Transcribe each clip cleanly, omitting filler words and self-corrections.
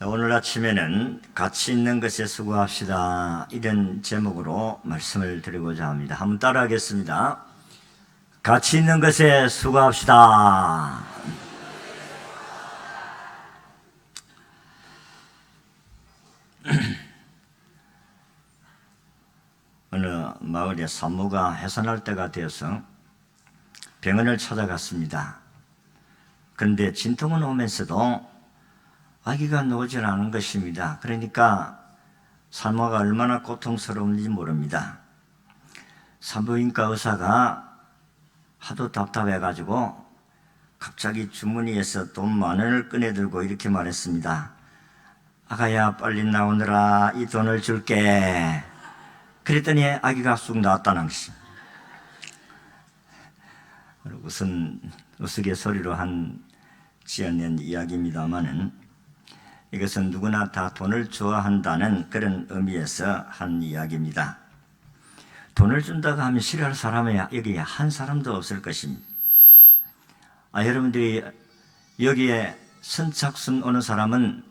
오늘 아침에는 가치 있는 것에 수고합시다 이런 제목으로 말씀을 드리고자 합니다. 한번 따라하겠습니다. 가치 있는 것에 수고합시다. 어느 마을에 산모가 해산할 때가 되어서 병원을 찾아갔습니다. 그런데 진통은 오면서도 아기가 나오질 않은 것입니다. 그러니까 산모가 얼마나 고통스러운지 모릅니다. 산부인과 의사가 하도 답답해가지고 갑자기 주머니에서 돈 10,000원을 꺼내들고 이렇게 말했습니다. 아가야, 빨리 나오느라 이 돈을 줄게. 그랬더니 아기가 쑥 나왔다는 것입니다. 무슨 우스갯소리로 지어낸 이야기입니다마는 이것은 누구나 다 돈을 좋아한다는 그런 의미에서 한 이야기입니다. 돈을 준다고 하면 싫어할 사람이 여기 한 사람도 없을 것입니다. 여러분들이 여기에 선착순 오는 사람은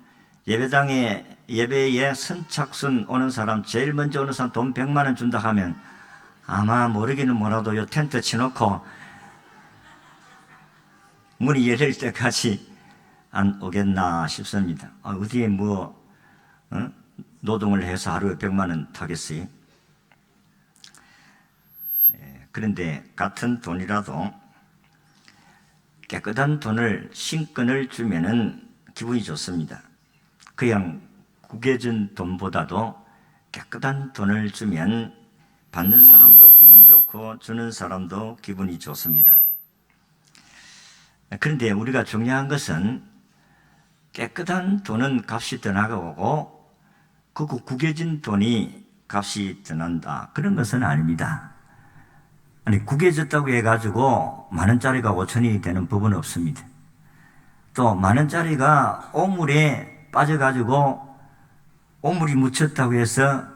예배에 선착순 오는 사람, 제일 먼저 오는 사람 돈 100만 원 준다 하면 아마 모르기는 몰라도 요 텐트 치놓고 문이 열릴 때까지 안 오겠나 싶습니다. 어디에 노동을 해서 하루에 100만 원 타겠어요? 그런데 같은 돈이라도 깨끗한 돈을 신권을 주면은 기분이 좋습니다. 그냥 구겨진 돈보다도 깨끗한 돈을 주면 받는 사람도 기분 좋고 주는 사람도 기분이 좋습니다. 그런데 우리가 중요한 것은 깨끗한 돈은 값이 더 나가고 그 구겨진 돈이 값이 더 난다, 그런 것은 아닙니다. 구겨졌다고 해가지고 10,000원짜리가 5,000원이 되는 법은 없습니다. 또 10,000원짜리가 오물에 빠져가지고 오물이 묻혔다고 해서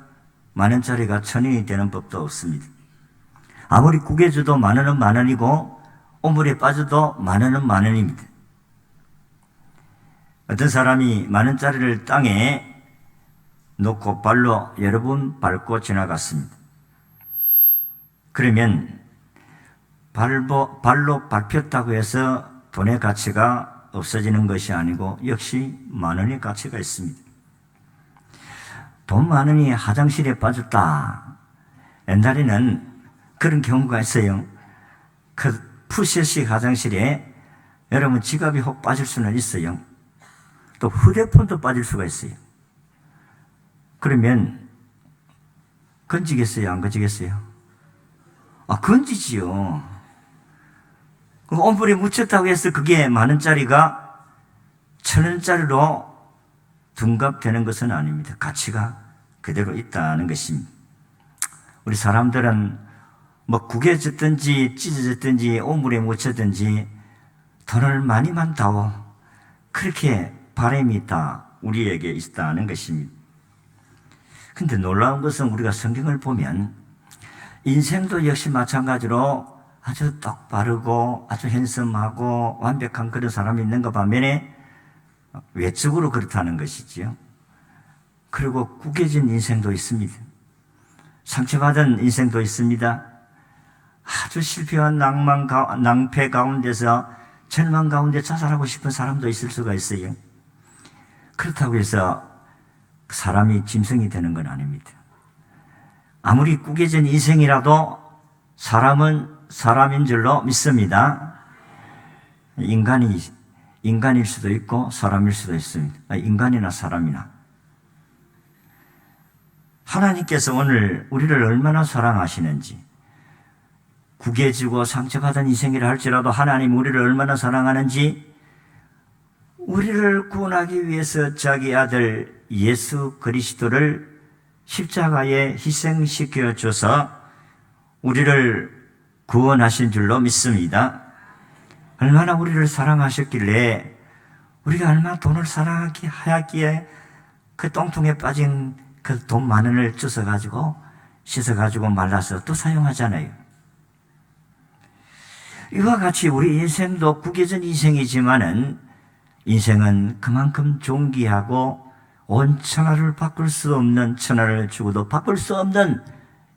10,000원짜리가 1,000원이 되는 법도 없습니다. 아무리 구겨져도 10,000원은 10,000원이고 오물에 빠져도 10,000원은 10,000원입니다. 어떤 사람이 10,000원짜리를 땅에 놓고 발로 여러 번 밟고 지나갔습니다. 그러면 발로 밟혔다고 해서 돈의 가치가 없어지는 것이 아니고 역시 10,000원의 가치가 있습니다. 돈 10,000원이 화장실에 빠졌다. 옛날에는 그런 경우가 있어요. 그 푸셋식 화장실에 여러분 지갑이 혹 빠질 수는 있어요. 또 휴대폰도 빠질 수가 있어요. 그러면 건지겠어요? 안 건지겠어요? 건지지요. 오물에 묻혔다고 해서 그게 10,000원짜리가 1,000원짜리로 둔갑되는 것은 아닙니다. 가치가 그대로 있다는 것입니다. 우리 사람들은 구겨졌든지 찢어졌든지 오물에 묻혔든지 돈을 많이만 다오, 그렇게 바람이 다 우리에게 있다는 것입니다. 근데 놀라운 것은 우리가 성경을 보면 인생도 역시 마찬가지로 아주 똑바르고 아주 핸섬하고 완벽한 그런 사람이 있는가 반면에 외적으로 그렇다는 것이지요. 그리고 구겨진 인생도 있습니다. 상처받은 인생도 있습니다. 아주 실패한 낭패 가운데서 절망 가운데 자살하고 싶은 사람도 있을 수가 있어요. 그렇다고 해서 사람이 짐승이 되는 건 아닙니다. 아무리 구겨진 인생이라도 사람은 사람인 줄로 믿습니다. 인간일 수도 있고 사람일 수도 있습니다. 인간이나 사람이나. 하나님께서 오늘 우리를 얼마나 사랑하시는지, 구겨지고 상처받은 인생이라 할지라도 하나님 우리를 얼마나 사랑하는지, 우리를 구원하기 위해서 자기 아들 예수 그리스도를 십자가에 희생시켜 줘서 우리를 구원하신 줄로 믿습니다. 얼마나 우리를 사랑하셨길래 우리가 얼마나 돈을 사랑하기 하였기에 그 똥통에 빠진 그 돈 10,000원을 주워가지고 씻어가지고 말라서 또 사용하잖아요. 이와 같이 우리 인생도 구겨진 인생이지만은 인생은 그만큼 존귀하고 온 천하를 바꿀 수 없는, 천하를 주고도 바꿀 수 없는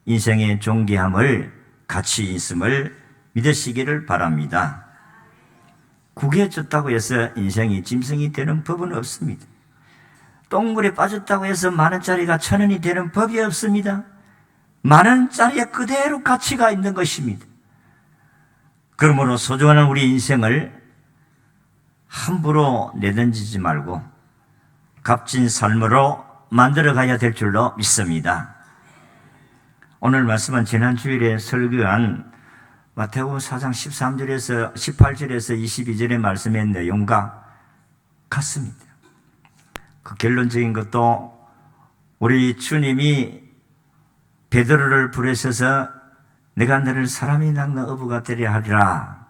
인생의 존귀함을, 가치 있음을 믿으시기를 바랍니다. 구겨졌다고 해서 인생이 짐승이 되는 법은 없습니다. 똥물에 빠졌다고 해서 만원짜리가 1,000원이 되는 법이 없습니다. 만원짜리에 그대로 가치가 있는 것입니다. 그러므로 소중한 우리 인생을 함부로 내던지지 말고 값진 삶으로 만들어가야 될 줄로 믿습니다. 오늘 말씀은 지난 주일에 설교한 마태복음 4장 13절에서 18절에서 22절의 말씀의 내용과 같습니다. 그 결론적인 것도 우리 주님이 베드로를 부르셔서 내가 너를 사람이 낚는 어부가 되려 하리라.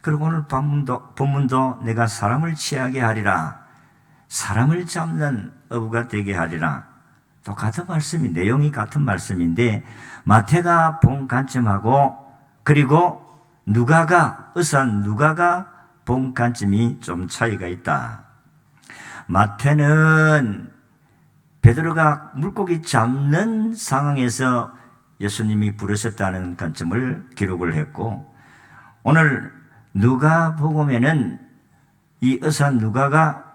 그리고 오늘 본문도 내가 사람을 취하게 하리라. 사람을 잡는 어부가 되게 하리라. 또 같은 말씀이, 내용이 같은 말씀인데 마태가 본 관점하고 그리고 누가가 본 관점이 좀 차이가 있다. 마태는 베드로가 물고기 잡는 상황에서 예수님이 부르셨다는 관점을 기록을 했고, 오늘 누가복음에는 이 의사 누가가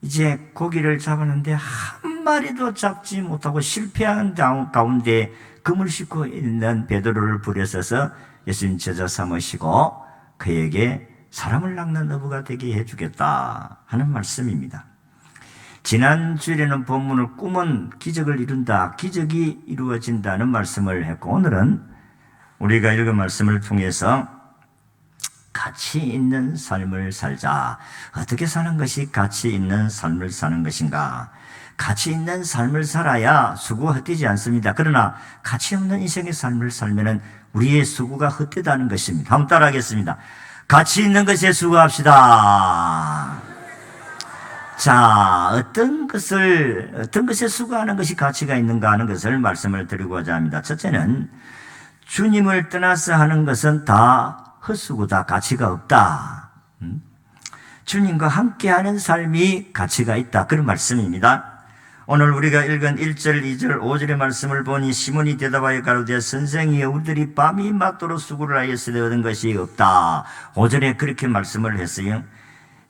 이제 고기를 잡았는데 한 마리도 잡지 못하고 실패한 가운데 금을 싣고 있는 베드로를 부르셔서 예수님 제자 삼으시고 그에게 사람을 낚는 어부가 되게 해주겠다 하는 말씀입니다. 지난 주일에는 본문을 꿈은 기적을 이룬다, 기적이 이루어진다는 말씀을 했고, 오늘은 우리가 읽은 말씀을 통해서 가치 있는 삶을 살자. 어떻게 사는 것이 가치 있는 삶을 사는 것인가? 가치 있는 삶을 살아야 수고가 헛되지 않습니다. 그러나 가치 없는 인생의 삶을 살면은 우리의 수고가 헛되다는 것입니다. 한번 따라하겠습니다. 가치 있는 것에 수고합시다. 자, 어떤 것에 수고하는 것이 가치가 있는가 하는 것을 말씀을 드리고자 합니다. 첫째는 주님을 떠나서 하는 것은 다 헛수고다, 가치가 없다. 주님과 함께하는 삶이 가치가 있다, 그런 말씀입니다. 오늘 우리가 읽은 1절, 2절, 5절의 말씀을 보니 시몬이 대답하여 가로되 선생이여 우리들이 밤이 맞도록 수고를 하였으되 얻은 것이 없다. 5절에 그렇게 말씀을 했어요.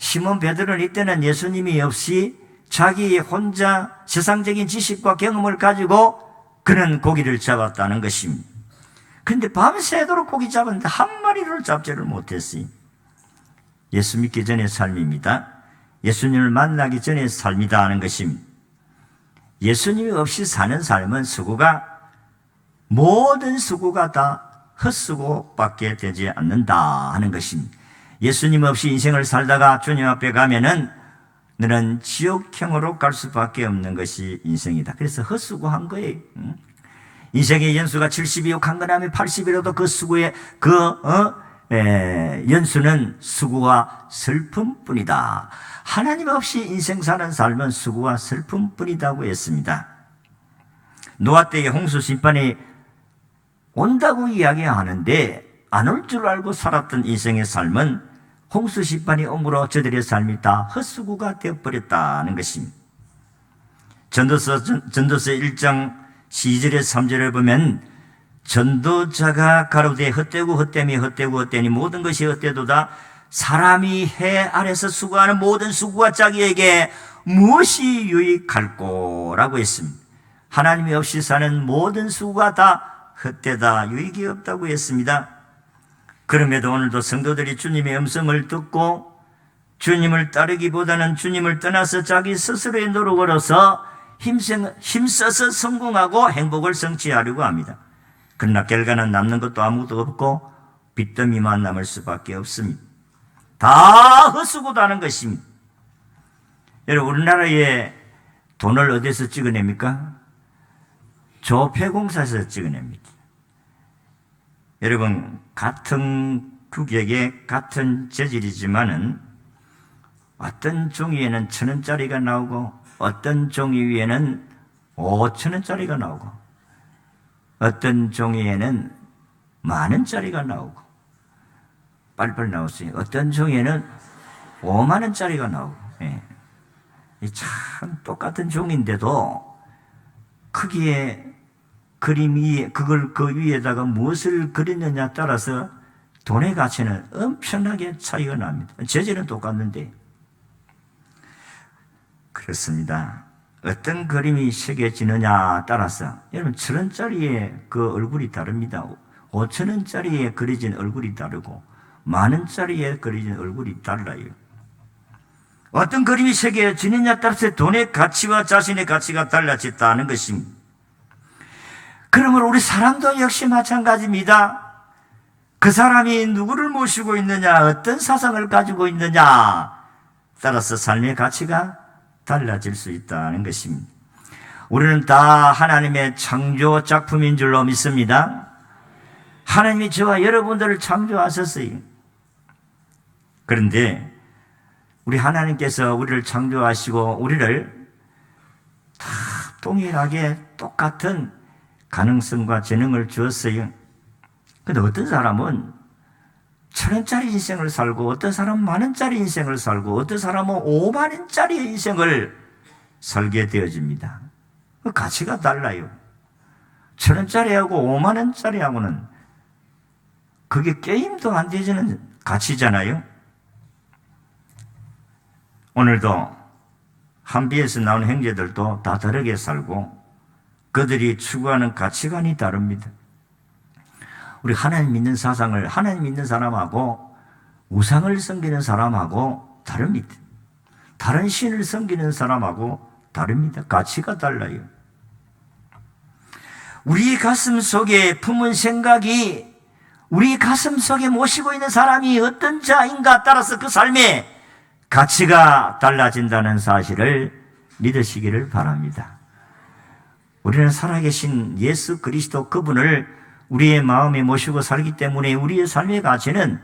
시몬 베드로는 이때는 예수님이 없이 자기 혼자 세상적인 지식과 경험을 가지고 그는 고기를 잡았다는 것입니다. 그런데 밤새도록 고기 잡았는데 한 마리를 잡지를 못했어요. 예수 믿기 전의 삶입니다. 예수님을 만나기 전의 삶이다 하는 것입니다. 예수님이 없이 사는 삶은 모든 수고가 다 헛수고밖에 되지 않는다 하는 것입니다. 예수님 없이 인생을 살다가 주님 앞에 가면은 너는 지옥형으로 갈 수밖에 없는 것이 인생이다. 그래서 헛수고한 거예요. 인생의 연수가 70이요 강건하면 80이라도 그 수고의 연수는 수고와 슬픔뿐이다. 하나님 없이 인생 사는 삶은 수고와 슬픔뿐이다고 했습니다. 노아 때에 홍수 심판이 온다고 이야기하는데 안 올 줄 알고 살았던 인생의 삶은 홍수 심판이 옴으로 저들의 삶이 다 헛수고가 되어버렸다는 것입니다. 전도서 1장 2절에 3절을 보면 전도자가 가로되 헛되니 모든 것이 헛되도다. 사람이 해 아래서 수고하는 모든 수고가 자기에게 무엇이 유익할꼬 라고 했습니다. 하나님이 없이 사는 모든 수고가 다 헛되다, 유익이 없다고 했습니다. 그럼에도 오늘도 성도들이 주님의 음성을 듣고 주님을 따르기보다는 주님을 떠나서 자기 스스로의 노력으로서 힘써서 성공하고 행복을 성취하려고 합니다. 그러나 결과는 남는 것도 아무것도 없고 빚더미만 남을 수밖에 없습니다. 다 헛수고다는 것입니다. 여러분, 우리나라에 돈을 어디서 찍어냅니까? 조폐공사에서 찍어냅니다. 여러분, 같은 규격의 같은 재질이지만은 어떤 종이에는 1,000원짜리가 나오고 어떤 종이 위에는 5,000원짜리가 나오고 어떤 종이에는 10,000원짜리가 나오고 빨리빨리 나왔어요. 어떤 종이에는 50,000원짜리가 나오고. 예. 참 똑같은 종인데도 크기에 그림이 그걸 그 위에다가 무엇을 그렸느냐에 따라서 돈의 가치는 엄청나게 차이가 납니다. 재질은 똑같는데. 그렇습니다. 어떤 그림이 새겨지느냐에 따라서 여러분 1,000원짜리의 그 얼굴이 다릅니다. 5,000원짜리에 그려진 얼굴이 다르고 10,000원짜리에 그려진 얼굴이 달라요. 어떤 그림이 새겨지느냐에 따라서 돈의 가치와 자신의 가치가 달라졌다는 것입니다. 그러므로 우리 사람도 역시 마찬가지입니다. 그 사람이 누구를 모시고 있느냐, 어떤 사상을 가지고 있느냐 따라서 삶의 가치가 달라질 수 있다는 것입니다. 우리는 다 하나님의 창조 작품인 줄로 믿습니다. 하나님이 저와 여러분들을 창조하셨어요. 그런데 우리 하나님께서 우리를 창조하시고 우리를 다 동일하게 똑같은 가능성과 재능을 주었어요. 그런데 어떤 사람은 1,000원짜리 인생을 살고 어떤 사람은 10,000원짜리 인생을 살고 어떤 사람은 50,000원짜리 인생을 살게 되어집니다. 그 가치가 달라요. 1,000원짜리하고 50,000원짜리하고는 그게 게임도 안 되지는 가치잖아요. 오늘도 한비에서 나오는 형제들도 다 다르게 살고 그들이 추구하는 가치관이 다릅니다. 우리 하나님 믿는 사상을 하나님 믿는 사람하고 우상을 섬기는 사람하고 다릅니다. 다른 신을 섬기는 사람하고 다릅니다. 가치가 달라요. 우리 가슴 속에 품은 생각이 우리 가슴 속에 모시고 있는 사람이 어떤 자인가 따라서 그 삶의 가치가 달라진다는 사실을 믿으시기를 바랍니다. 우리는 살아계신 예수 그리스도 그분을 우리의 마음에 모시고 살기 때문에 우리의 삶의 가치는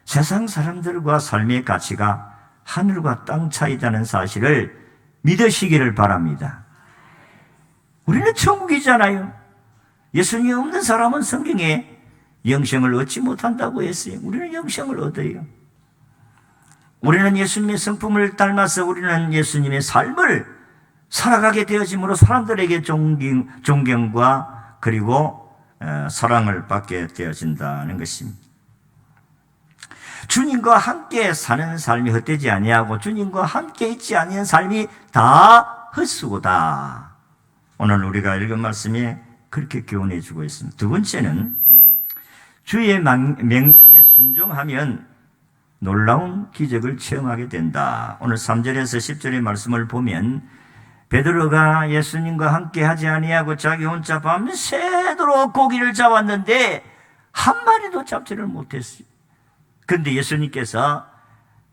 세상 사람들과 삶의 가치가 하늘과 땅 차이다는 사실을 믿으시기를 바랍니다. 우리는 천국이잖아요. 예수님이 없는 사람은 성경에 영생을 얻지 못한다고 했어요. 우리는 영생을 얻어요. 우리는 예수님의 성품을 닮아서 우리는 예수님의 삶을 살아가게 되어짐으로 사람들에게 존경과 그리고 사랑을 받게 되어진다는 것입니다. 주님과 함께 사는 삶이 헛되지 아니하고 주님과 함께 있지 아니한 삶이 다 헛수고다. 오늘 우리가 읽은 말씀이 그렇게 교훈해 주고 있습니다. 두 번째는 주의 명령에 순종하면 놀라운 기적을 체험하게 된다. 오늘 3절에서 10절의 말씀을 보면 베드로가 예수님과 함께 하지 아니하고 자기 혼자 밤새도록 고기를 잡았는데 한 마리도 잡지를 못했어요. 그런데 예수님께서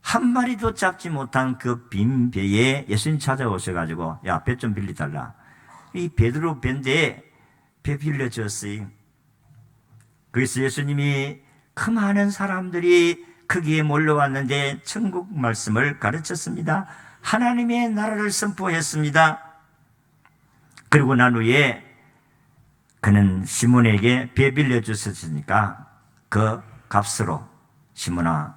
한 마리도 잡지 못한 그 빈 배에 예수님 찾아오셔가지고 야, 배 좀 빌려달라. 이 베드로 배인데 배 빌려줬어요. 그래서 예수님이 그 많은 사람들이 거기에 몰려왔는데 천국 말씀을 가르쳤습니다. 하나님의 나라를 선포했습니다. 그리고 난 후에 그는 시몬에게 배 빌려주셨으니까 그 값으로 시몬아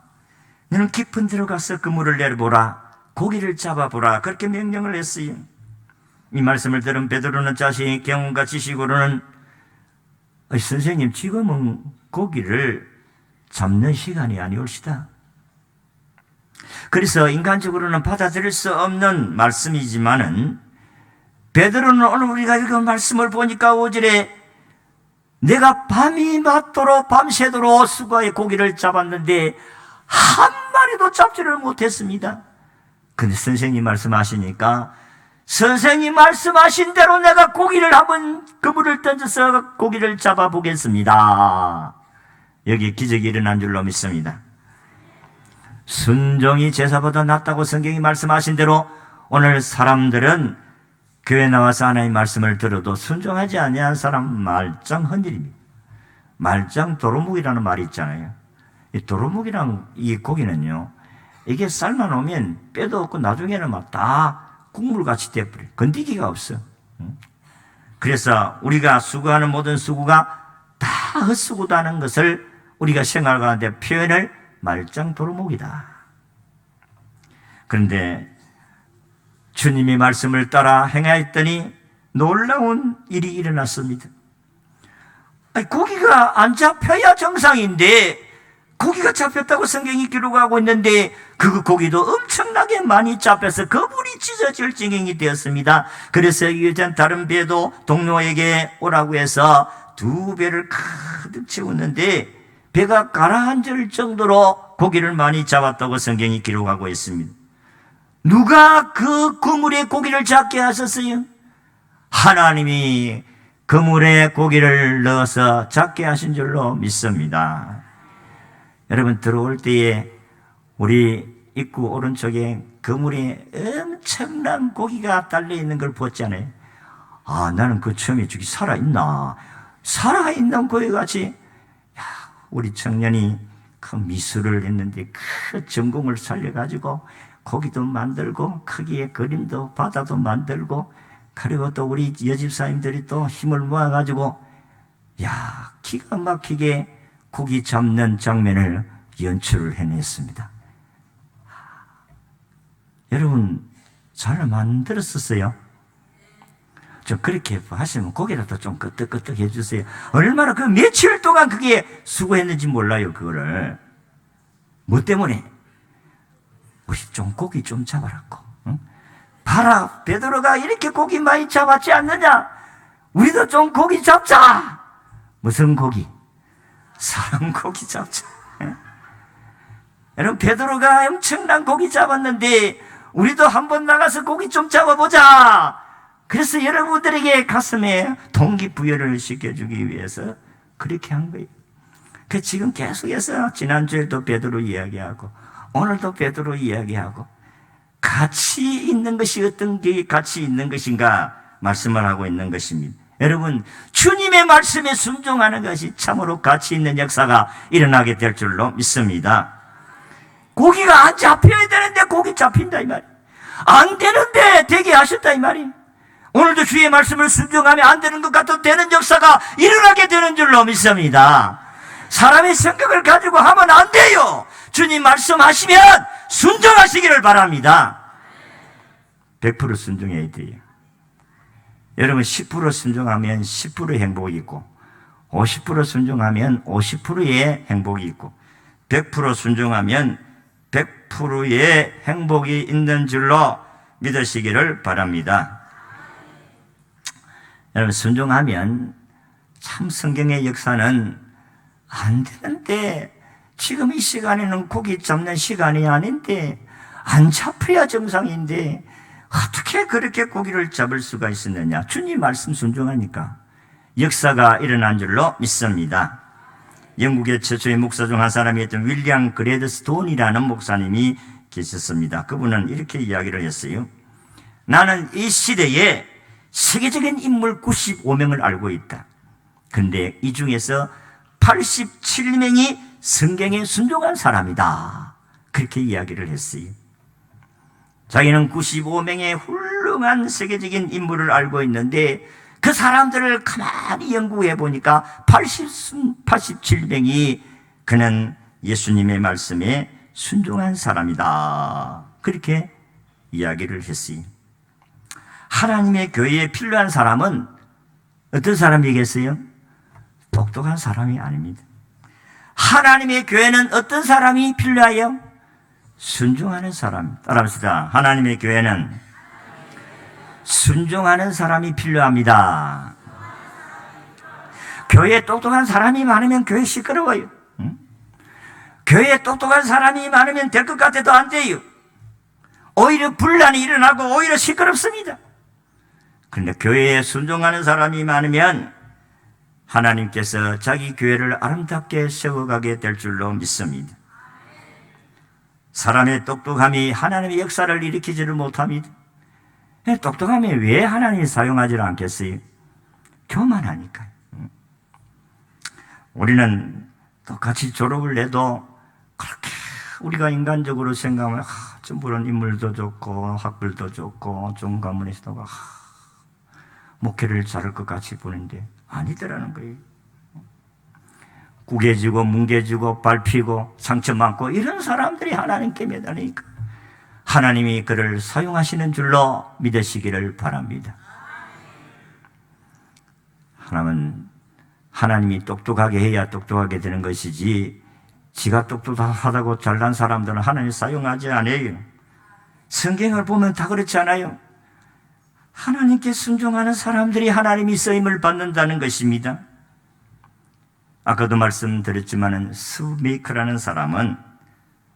너는 깊은 데로 가서 그물을 내려보라 고기를 잡아보라 그렇게 명령을 했어요. 이 말씀을 들은 베드로는 자신의 경험과 지식으로는 선생님 지금은 고기를 잡는 시간이 아니올시다. 그래서 인간적으로는 받아들일 수 없는 말씀이지만은 베드로는 오늘 우리가 읽은 말씀을 보니까 5절에 내가 밤이 맞도록 밤새도록 수고의 고기를 잡았는데 한 마리도 잡지를 못했습니다. 근데 선생님 말씀하시니까 선생님 말씀하신 대로 내가 고기를 한번 그물을 던져서 고기를 잡아보겠습니다. 여기 기적이 일어난 줄로 믿습니다. 순종이 제사보다 낫다고 성경이 말씀하신 대로 오늘 사람들은 교회 나와서 하나님의 말씀을 들어도 순종하지 아니한 사람 말짱 헌일입니다. 말짱 도루묵이라는 말이 있잖아요. 이 도루묵이랑 이 고기는요, 이게 삶아놓으면 뼈도 없고 나중에는 막 다 국물같이 돼버려요. 건디기가 없어. 그래서 우리가 수고하는 모든 수고가 다 헛수고다는 것을 우리가 생활 가운데 표현을 말짱 도루묵이다. 그런데 주님의 말씀을 따라 행하였더니 놀라운 일이 일어났습니다. 고기가 안 잡혀야 정상인데 고기가 잡혔다고 성경이 기록하고 있는데 그 고기도 엄청나게 많이 잡혀서 그물이 찢어질 지경이 되었습니다. 그래서 이전 다른 배도 동료에게 오라고 해서 2배를 가득 채웠는데 배가 가라앉을 정도로 고기를 많이 잡았다고 성경이 기록하고 있습니다. 누가 그 그물에 고기를 잡게 하셨어요? 하나님이 그물에 고기를 넣어서 잡게 하신 줄로 믿습니다. 여러분, 들어올 때에 우리 입구 오른쪽에 그물에 엄청난 고기가 달려있는 걸 보잖아요. 나는 그 처음에 저기 살아있나? 살아있는 고기같이, 우리 청년이 그 미술을 했는데 그 전공을 살려가지고 고기도 만들고 크기의 그림도 바다도 만들고, 그리고 또 우리 여집사님들이 또 힘을 모아가지고 기가 막히게 고기 잡는 장면을 연출을 해냈습니다. 여러분, 잘 만들었었어요. 좀 그렇게 하시면 고기라도 좀 끄떡끄떡 해주세요. 얼마나 그 며칠 동안 그게 수고했는지 몰라요. 그거를 뭐 때문에? 우리 좀 고기 좀 잡아라고. 응? 봐라, 베드로가 이렇게 고기 많이 잡았지 않느냐? 우리도 좀 고기 잡자. 무슨 고기? 사람 고기 잡자. 여러분, 베드로가 엄청난 고기 잡았는데 우리도 한번 나가서 고기 좀 잡아보자. 그래서 여러분들에게 가슴에 동기부여를 시켜주기 위해서 그렇게 한 거예요. 지금 계속해서 지난주에도 베드로 이야기하고 오늘도 베드로 이야기하고 가치 있는 것이 어떤 게 가치 있는 것인가 말씀을 하고 있는 것입니다. 여러분, 주님의 말씀에 순종하는 것이 참으로 가치 있는 역사가 일어나게 될 줄로 믿습니다. 고기가 안 잡혀야 되는데 고기 잡힌다 이 말이에요. 안 되는데 되게 하셨다 이 말이에요. 오늘도 주의 말씀을 순종하면 안 되는 것 같아도 되는 역사가 일어나게 되는 줄로 믿습니다. 사람의 생각을 가지고 하면 안 돼요. 주님 말씀하시면 순종하시기를 바랍니다. 100% 순종해야 돼요. 여러분, 10% 순종하면 10%의 행복이 있고 50% 순종하면 50%의 행복이 있고 100% 순종하면 100%의 행복이 있는 줄로 믿으시기를 바랍니다. 여러분, 순종하면 참 성경의 역사는 안 되는데 지금 이 시간에는 고기 잡는 시간이 아닌데 안 잡혀야 정상인데 어떻게 그렇게 고기를 잡을 수가 있었느냐? 주님 말씀 순종하니까 역사가 일어난 줄로 믿습니다. 영국의 최초의 목사 중 한 사람이었던 윌리엄 그레드스톤이라는 목사님이 계셨습니다. 그분은 이렇게 이야기를 했어요. 나는 이 시대에 세계적인 인물 95명을 알고 있다. 그런데 이 중에서 87명이 성경에 순종한 사람이다. 그렇게 이야기를 했어요. 자기는 95명의 훌륭한 세계적인 인물을 알고 있는데 그 사람들을 가만히 연구해 보니까 87명이 그는 예수님의 말씀에 순종한 사람이다. 그렇게 이야기를 했어요. 하나님의 교회에 필요한 사람은 어떤 사람이겠어요? 똑똑한 사람이 아닙니다. 하나님의 교회는 어떤 사람이 필요해요? 순종하는 사람. 따라합시다. 하나님의 교회는 순종하는 사람이 필요합니다. 교회에 똑똑한 사람이 많으면 교회 시끄러워요. 교회에 똑똑한 사람이 많으면 될 것 같아도 안 돼요. 오히려 분란이 일어나고 오히려 시끄럽습니다. 그런데 교회에 순종하는 사람이 많으면 하나님께서 자기 교회를 아름답게 세워가게 될 줄로 믿습니다. 사람의 똑똑함이 하나님의 역사를 일으키지를 못합니다. 똑똑함이 왜 하나님이 사용하지를 않겠어요? 교만하니까요. 우리는 똑같이 졸업을 해도 그렇게 우리가 인간적으로 생각하면 물론 인물도 좋고 학벌도 좋고 좋은 가문에서도 목회를 잘할 것 같이 보는데 아니더라는 거예요. 구겨지고 뭉개지고 밟히고 상처 많고 이런 사람들이 하나님께 매달리니까 하나님이 그를 사용하시는 줄로 믿으시기를 바랍니다. 하나님이 똑똑하게 해야 똑똑하게 되는 것이지, 지가 똑똑하다고 잘난 사람들은 하나님 사용하지 않아요. 성경을 보면 다 그렇지 않아요? 하나님께 순종하는 사람들이 하나님이 쓰임을 받는다는 것입니다. 아까도 말씀드렸지만 스메이커라는 사람은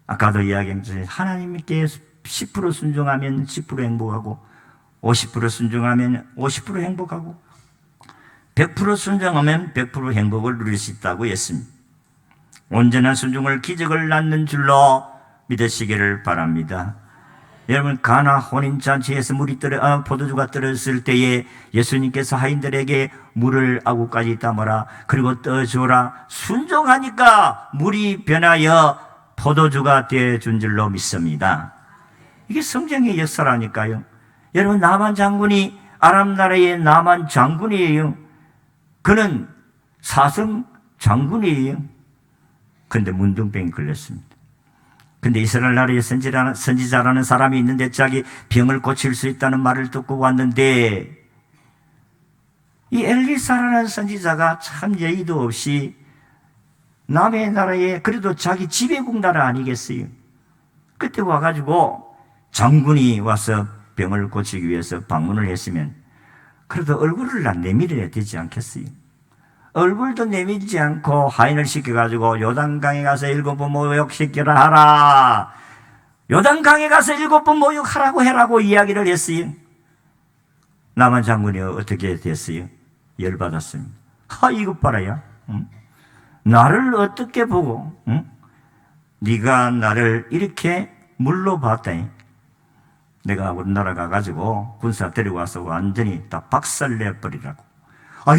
아까도 이야기했듯이 하나님께 10% 순종하면 10% 행복하고 50% 순종하면 50% 행복하고 100% 순종하면 100% 행복을 누릴 수 있다고 했습니다. 온전한 순종을 기적을 낳는 줄로 믿으시기를 바랍니다. 여러분, 가나 혼인잔치에서 포도주가 떨어졌을 때에 예수님께서 하인들에게 물을 아구까지 담아라, 그리고 떠주라, 순종하니까 물이 변하여 포도주가 되어준 줄로 믿습니다. 이게 성경의 역사라니까요. 여러분, 나만 장군이 아람 나라의 나만 장군이에요. 그는 사성 장군이에요. 그런데 문둥병이 걸렸습니다. 근데 이스라엘 나라에 선지자라는 사람이 있는데 자기 병을 고칠 수 있다는 말을 듣고 왔는데, 이 엘리사라는 선지자가 참 예의도 없이 남의 나라에, 그래도 자기 지배국 나라 아니겠어요? 그때 와가지고 장군이 와서 병을 고치기 위해서 방문을 했으면 그래도 얼굴을 내밀어야 되지 않겠어요? 얼굴도 내밀지 않고 하인을 시켜가지고 요단강에 가서 7번 모욕시키라 하라, 요단강에 가서 7번 모욕하라고 해라고 이야기를 했어요. 남한 장군이 어떻게 됐어요? 열받았습니다. 이것 봐라야, 응? 나를 어떻게 보고, 응? 네가 나를 이렇게 물로 봤다니, 내가 우리나라 가가지고 군사 데리고 와서 완전히 다 박살내버리라고.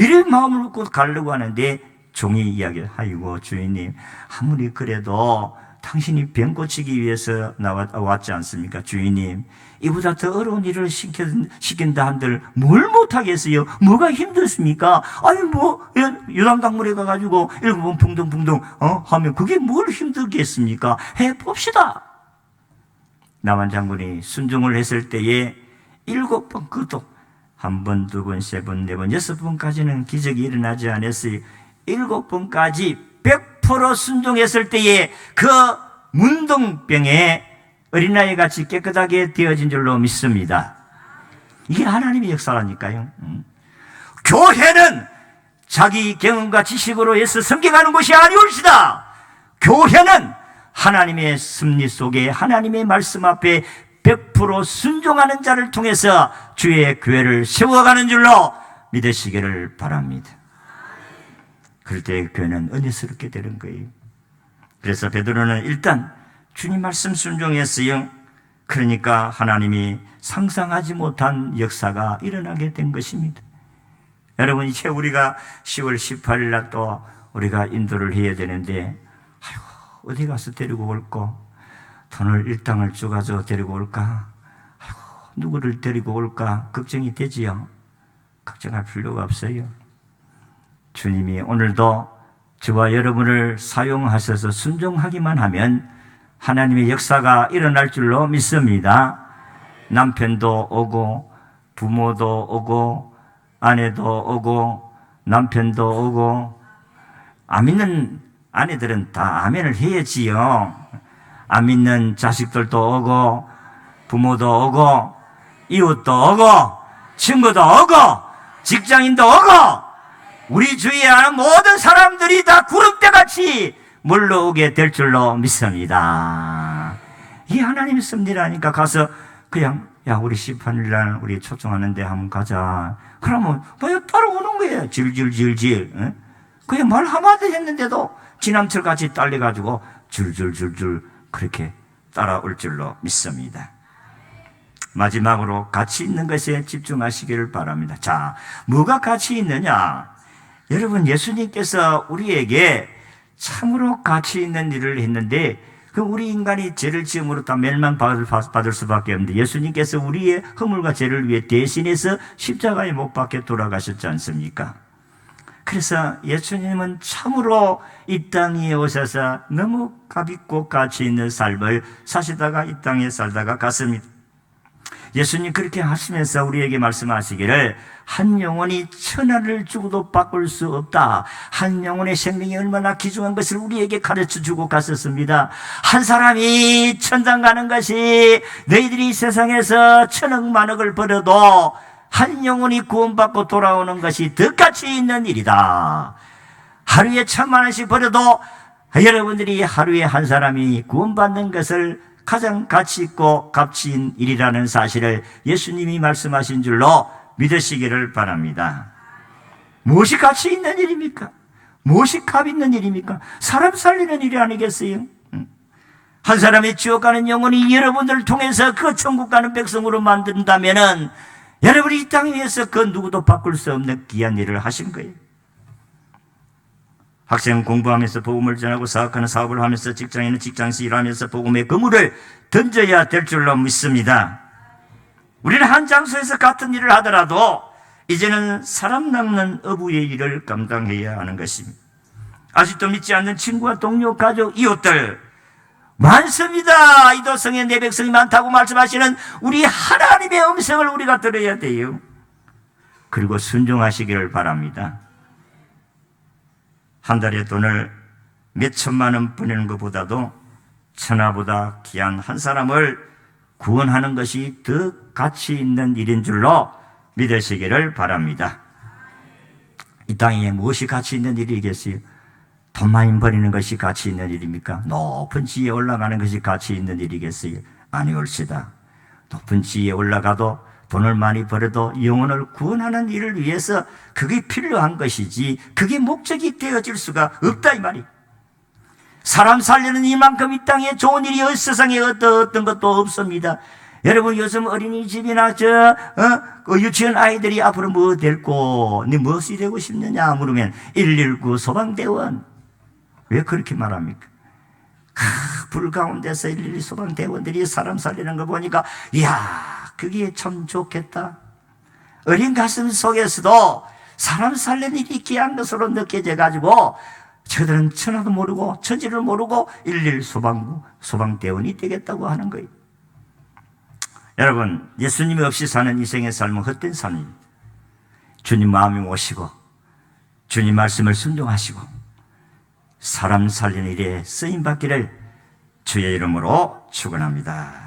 이래 마음을 먹고 가려고 하는데 종이 이야기를, 아이고 주인님, 아무리 그래도 당신이 병 고치기 위해서 왔지 않습니까? 주인님, 이보다 더 어려운 일을 시킨다 한들 뭘 못하겠어요? 뭐가 힘들습니까? 요단강물에 가가지고 7번 붕둥붕둥 하면 그게 뭘 힘들겠습니까? 해봅시다. 남한 장군이 순종을 했을 때에 7번, 그것도 1번, 2번, 3번, 4번, 6번까지는 기적이 일어나지 않았어요. 7번까지 100% 순종했을 때에 그 문둥병에 어린아이 같이 깨끗하게 되어진 줄로 믿습니다. 이게 하나님의 역사라니까요. 교회는 자기 경험과 지식으로 해서 섬겨가는 것이 아니올시다. 교회는 하나님의 섭리 속에 하나님의 말씀 앞에 100% 순종하는 자를 통해서 주의 교회를 세워가는 줄로 믿으시기를 바랍니다. 그럴 때 교회는 은혜스럽게 되는 거예요. 그래서 베드로는 일단 주님 말씀 순종했어요. 그러니까 하나님이 상상하지 못한 역사가 일어나게 된 것입니다. 여러분, 이제 우리가 10월 18일 날 또 우리가 인도를 해야 되는데, 어디 가서 데리고 올까? 돈을 일당을 주가지고 데리고 올까? 누구를 데리고 올까? 걱정이 되지요. 걱정할 필요가 없어요. 주님이 오늘도 저와 여러분을 사용하셔서 순종하기만 하면 하나님의 역사가 일어날 줄로 믿습니다. 남편도 오고, 부모도 오고, 아내도 오고, 남편도 오고, 안 믿는 아내들은 다 아멘을 해야지요. 안 믿는 자식들도 오고, 부모도 오고, 이웃도 오고, 친구도 오고, 직장인도 오고, 우리 주위에 하는 모든 사람들이 다 구름대같이 몰려오게 될 줄로 믿습니다. 이 하나님의 섭리라니까. 가서 그냥, 야, 우리 18일날 우리 초청하는데 한번 가자. 그러면 따라오는 거예요. 질질질질. 그냥 말 한마디 했는데도 지남철같이 딸려가지고 줄줄줄줄 그렇게 따라올 줄로 믿습니다. 마지막으로 가치 있는 것에 집중하시기를 바랍니다. 자, 뭐가 가치 있느냐? 여러분, 예수님께서 우리에게 참으로 가치 있는 일을 했는데, 그 우리 인간이 죄를 지음으로 다 멸망받을 수밖에 없는데, 예수님께서 우리의 허물과 죄를 위해 대신해서 십자가에 못 박혀 돌아가셨지 않습니까? 그래서 예수님은 참으로 이 땅에 오셔서 너무 값있고 가치 있는 삶을 사시다가 이 땅에 살다가 갔습니다. 예수님 그렇게 하시면서 우리에게 말씀하시기를 한 영혼이 천하를 주고도 바꿀 수 없다. 한 영혼의 생명이 얼마나 귀중한 것을 우리에게 가르쳐 주고 갔었습니다. 한 사람이 천당 가는 것이 너희들이 세상에서 천억만억을 벌어도 한 영혼이 구원받고 돌아오는 것이 더 가치 있는 일이다. 하루에 1,000만 원씩 벌어도 여러분들이 하루에 한 사람이 구원받는 것을 가장 가치 있고 값진 있는 일이라는 사실을 예수님이 말씀하신 줄로 믿으시기를 바랍니다. 무엇이 가치 있는 일입니까? 무엇이 값 있는 일입니까? 사람 살리는 일이 아니겠어요? 한 사람이 지옥 가는 영혼이 여러분들을 통해서 그 천국 가는 백성으로 만든다면은 여러분이 이 땅 위에서 그 누구도 바꿀 수 없는 귀한 일을 하신 거예요. 학생 공부하면서 복음을 전하고 사업하는 사업을 하면서 직장인은 직장에서 일하면서 복음의 그물을 던져야 될 줄로 믿습니다. 우리는 한 장소에서 같은 일을 하더라도 이제는 사람 낚는 어부의 일을 감당해야 하는 것입니다. 아직도 믿지 않는 친구와 동료, 가족, 이웃들 많습니다. 이 도성에 내 백성이 많다고 말씀하시는 우리 하나님의 음성을 우리가 들어야 돼요. 그리고 순종하시기를 바랍니다. 한 달에 돈을 몇 천만 원 보내는 것보다도 천하보다 귀한 한 사람을 구원하는 것이 더 가치 있는 일인 줄로 믿으시기를 바랍니다. 이 땅에 무엇이 가치 있는 일이겠어요? 돈 많이 버리는 것이 가치 있는 일입니까? 높은 지위에 올라가는 것이 가치 있는 일이겠어요? 아니올시다. 높은 지위에 올라가도 돈을 많이 벌어도 영혼을 구원하는 일을 위해서 그게 필요한 것이지 그게 목적이 되어질 수가 없다 이 말이. 사람 살리는 이만큼 이 땅에 좋은 일이 세상에 어떤 것도 없습니다. 여러분 요즘 어린이집이나 유치원 아이들이 앞으로 뭐 될고 네 무엇이 되고 싶느냐 물으면 119 소방대원. 왜 그렇게 말합니까? 불 가운데서 112 소방대원들이 사람 살리는 거 보니까 이야 그게 참 좋겠다. 어린 가슴 속에서도 사람 살리는 일이 귀한 것으로 느껴져 가지고 저들은 천하도 모르고 천지를 모르고 112 소방대원이 되겠다고 하는 거예요. 여러분 예수님이 없이 사는 인생의 삶은 헛된 삶입니다. 주님 마음이 오시고 주님 말씀을 순종하시고 사람 살리는 일에 쓰임받기를 주의 이름으로 축원합니다.